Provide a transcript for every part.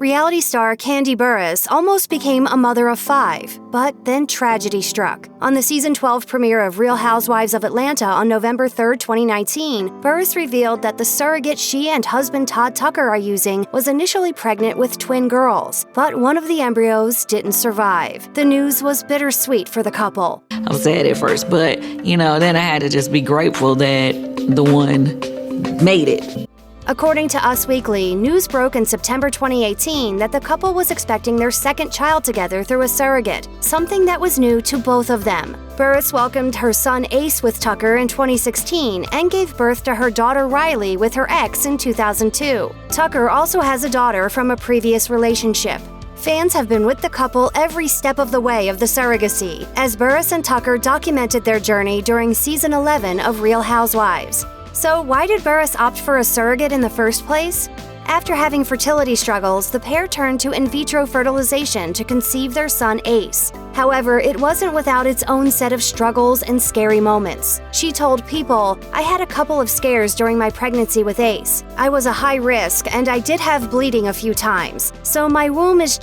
Reality star Kandi Burruss almost became a mother of 5, but then tragedy struck. On the season 12 premiere of Real Housewives of Atlanta on November 3, 2019, Burruss revealed that the surrogate she and husband Todd Tucker are using was initially pregnant with twin girls, but one of the embryos didn't survive. The news was bittersweet for the couple. I was sad at first, but, then I had to just be grateful that the one made it. According to Us Weekly, news broke in September 2018 that the couple was expecting their second child together through a surrogate, something that was new to both of them. Burruss welcomed her son Ace with Tucker in 2016 and gave birth to her daughter Riley with her ex in 2002. Tucker also has a daughter from a previous relationship. Fans have been with the couple every step of the way of the surrogacy, as Burruss and Tucker documented their journey during season 11 of Real Housewives. So why did Burruss opt for a surrogate in the first place? After having fertility struggles, the pair turned to in vitro fertilization to conceive their son Ace. However, it wasn't without its own set of struggles and scary moments. She told People, "I had a couple of scares during my pregnancy with Ace. I was a high risk and I did have bleeding a few times. So my womb is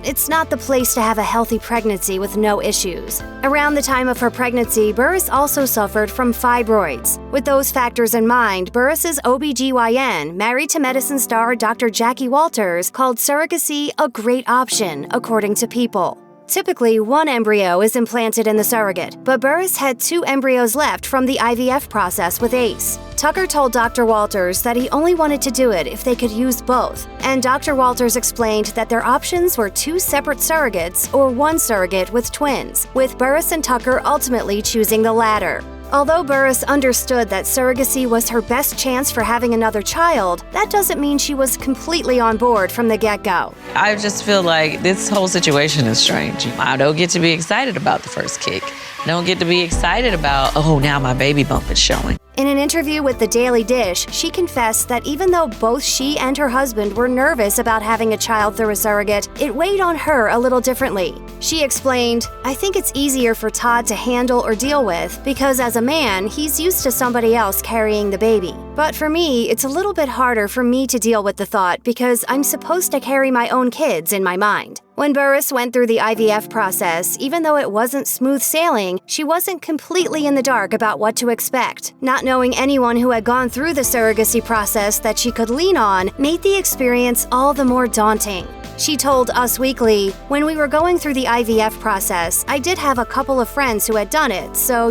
it's not the place to have a healthy pregnancy with no issues." Around the time of her pregnancy, Burruss also suffered from fibroids. With those factors in mind, Burruss's OBGYN, married to medicine star Dr. Jackie Walters, called surrogacy a great option, according to People. Typically, one embryo is implanted in the surrogate, but Burruss had 2 embryos left from the IVF process with Ace. Tucker told Dr. Walters that he only wanted to do it if they could use both, and Dr. Walters explained that their options were 2 separate surrogates or 1 surrogate with twins, with Burruss and Tucker ultimately choosing the latter. Although Burruss understood that surrogacy was her best chance for having another child, that doesn't mean she was completely on board from the get-go. I just feel like this whole situation is strange. I don't get to be excited about the first kick. I don't get to be excited about, now my baby bump is showing. In an interview with The Daily Dish, she confessed that even though both she and her husband were nervous about having a child through a surrogate, it weighed on her a little differently. She explained, "I think it's easier for Todd to handle or deal with because as a man, he's used to somebody else carrying the baby. But for me, it's a little bit harder for me to deal with the thought because I'm supposed to carry my own kids in my mind." When Burruss went through the IVF process, even though it wasn't smooth sailing, she wasn't completely in the dark about what to expect. Not knowing anyone who had gone through the surrogacy process that she could lean on made the experience all the more daunting. She told Us Weekly, "When we were going through the IVF process, I did have a couple of friends who had done it, so,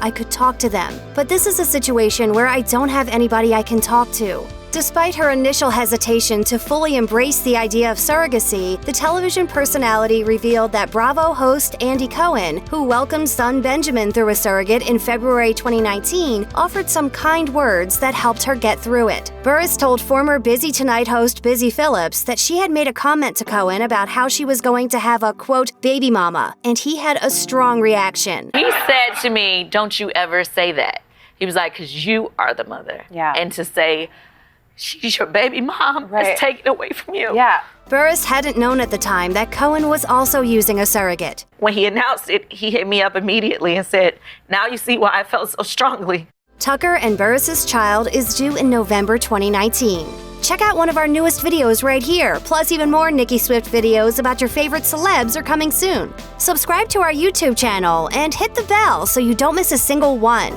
I could talk to them. But this is a situation where I don't have anybody I can talk to." Despite her initial hesitation to fully embrace the idea of surrogacy, the television personality revealed that Bravo host Andy Cohen, who welcomed son Benjamin through a surrogate in February 2019, offered some kind words that helped her get through it. Burruss told former Busy Tonight host Busy Phillips that she had made a comment to Cohen about how she was going to have a, quote, baby mama, and he had a strong reaction. He said to me, "Don't you ever say that." He was like, "'Cause you are the mother." Yeah. And to say, "She's your baby mom," right. is taken away from you. Yeah. Burruss hadn't known at the time that Cohen was also using a surrogate. When he announced it, he hit me up immediately and said, "Now you see why I felt so strongly." Tucker and Burruss's child is due in November 2019. Check out one of our newest videos right here, plus even more Nicki Swift videos about your favorite celebs are coming soon. Subscribe to our YouTube channel and hit the bell so you don't miss a single one.